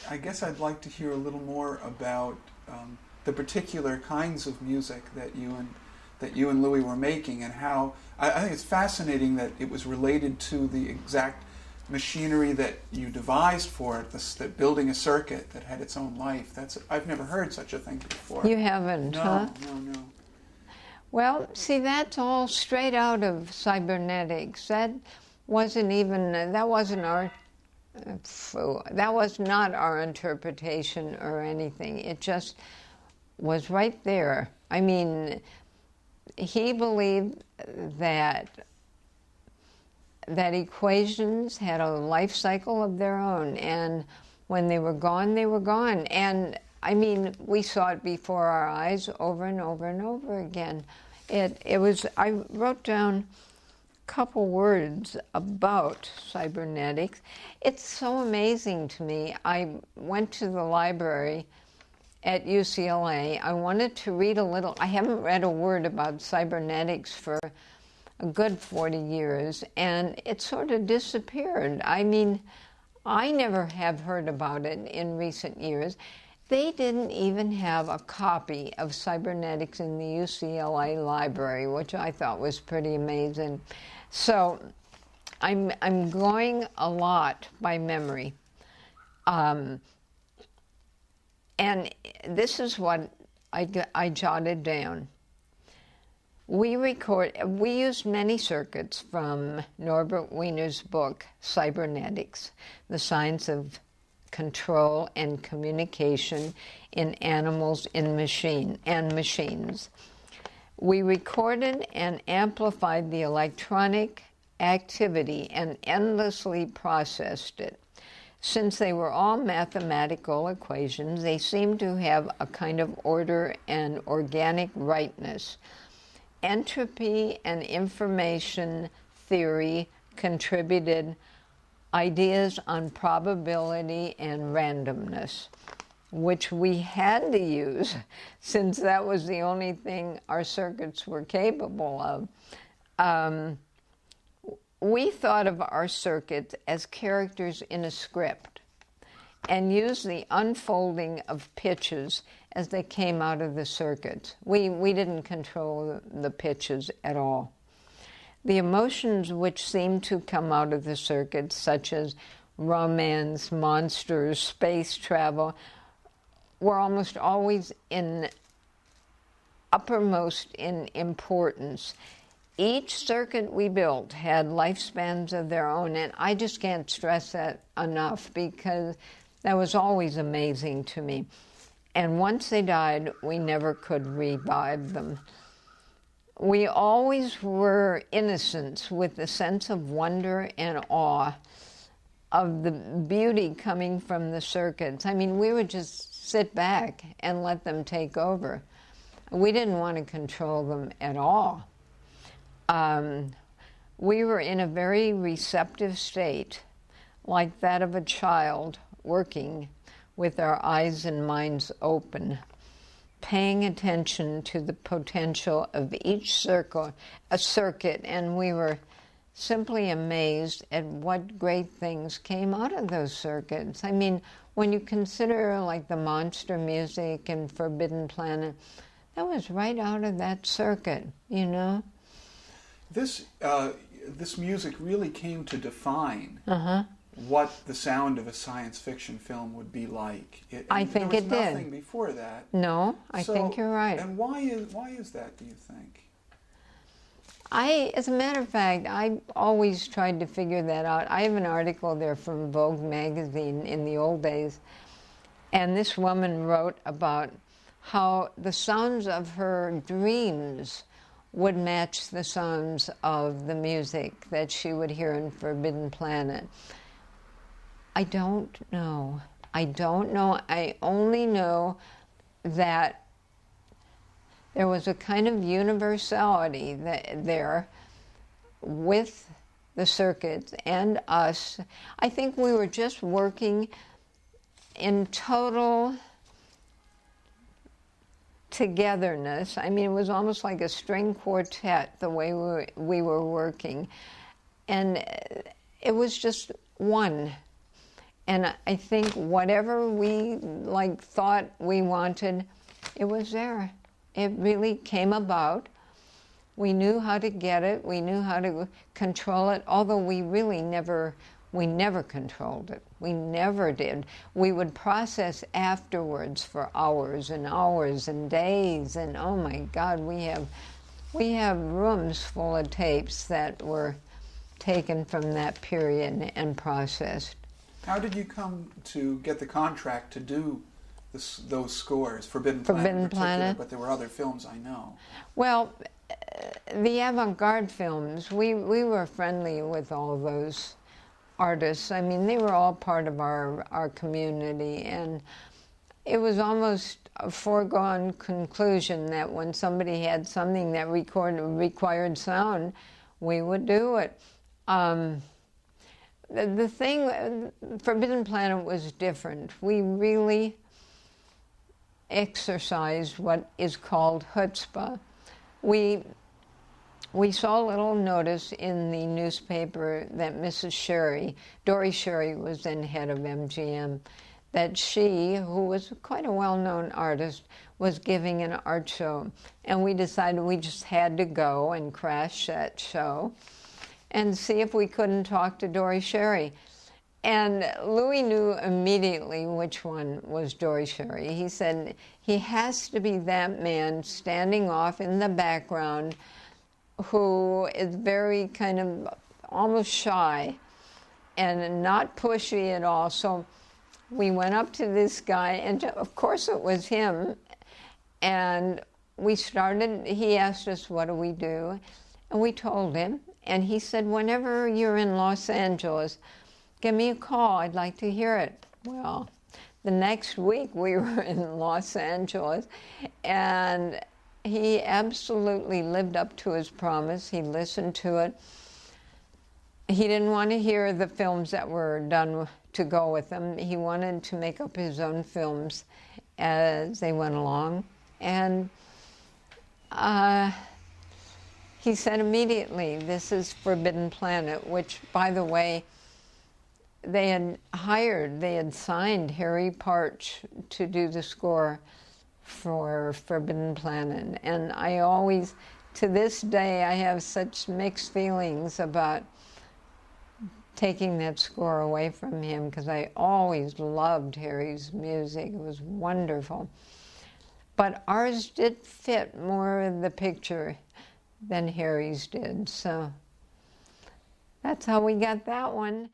I guess I'd like to hear a little more about the particular kinds of music that you and Louis were making, and how I think it's fascinating that it was related to the exact machinery that you devised for it, that building a circuit that had its own life. I've never heard such a thing before. You haven't, huh? No. Well, see, that's all straight out of cybernetics. That was not our interpretation or anything. It just was right there. I mean, he believed that equations had a life cycle of their own, and when they were gone, they were gone. And I mean, we saw it before our eyes over and over and over again. I wrote down a couple words about cybernetics. It's so amazing to me. I went to the library at UCLA. I wanted to read a little. I haven't read a word about cybernetics for a good 40 years, and it sort of disappeared. I mean, I never have heard about it in recent years. They didn't even have a copy of cybernetics in the UCLA library, which I thought was pretty amazing. So I'm going a lot by memory. And this is what I jotted down. We used many circuits from Norbert Wiener's book, Cybernetics, The Science of Control and Communication in Animals and Machines. We recorded and amplified the electronic activity and endlessly processed it. Since they were all mathematical equations, they seemed to have a kind of order and organic rightness. Entropy and information theory contributed ideas on probability and randomness, which we had to use since that was the only thing our circuits were capable of. We thought of our circuits as characters in a script and used the unfolding of pitches as they came out of the circuits. We didn't control the pitches at all. The emotions which seemed to come out of the circuits, such as romance, monsters, space travel, were almost always uppermost in importance. Each circuit we built had lifespans of their own, and I just can't stress that enough because that was always amazing to me. And once they died, we never could revive them. We always were innocents with a sense of wonder and awe of the beauty coming from the circuits. I mean, we would just sit back and let them take over. We didn't want to control them at all. We were in a very receptive state, like that of a child working with our eyes and minds open, paying attention to the potential of each circuit, and we were simply amazed at what great things came out of those circuits. I mean, when you consider like the monster music and Forbidden Planet, that was right out of that circuit, you know? This music really came to define what the sound of a science fiction film would be like. I think it did. There was nothing before that. No, I think you're right. And why is that, do you think? As a matter of fact, I always tried to figure that out. I have an article there from Vogue magazine in the old days, and this woman wrote about how the sounds of her dreams would match the sounds of the music that she would hear in Forbidden Planet. I don't know. I only know that there was a kind of universality there with the circuits and us. I think we were just working in total togetherness. I mean, it was almost like a string quartet, the way we were working. And it was just one. And I think whatever we thought we wanted, it was there. It really came about. We knew how to get it. We knew how to control it, although we never controlled it. We never did. We would process afterwards for hours and hours and days, and oh my God, we have rooms full of tapes that were taken from that period and processed. How did you come to get the contract to do those scores? Forbidden Planet in particular, Planet. but there were other films I know. Well, the avant-garde films, we were friendly with all of those artists. I mean, they were all part of our community, and it was almost a foregone conclusion that when somebody had something that required sound, we would do it. The thing, Forbidden Planet was different. We really exercised what is called chutzpah. We saw a little notice in the newspaper that Mrs. Sherry, Dory Sherry was then head of MGM, that she, who was quite a well-known artist, was giving an art show. And we decided we just had to go and crash that show and see if we couldn't talk to Dory Sherry. And Louis knew immediately which one was Dory Sherry. He said, he has to be that man standing off in the background who is very kind of almost shy and not pushy at all. So we went up to this guy, and of course it was him. And we started, he asked us, what do we do? And we told him. And he said, whenever you're in Los Angeles, give me a call. I'd like to hear it. Well, the next week we were in Los Angeles, and he absolutely lived up to his promise. He listened to it. He didn't want to hear the films that were done to go with them. He wanted to make up his own films as they went along. And he said immediately, this is Forbidden Planet, which, by the way, they had signed Harry Partch to do the score for Forbidden Planet. And I always, to this day, I have such mixed feelings about taking that score away from him, because I always loved Harry's music. It was wonderful. But ours did fit more of the picture than Harry's did. So that's how we got that one.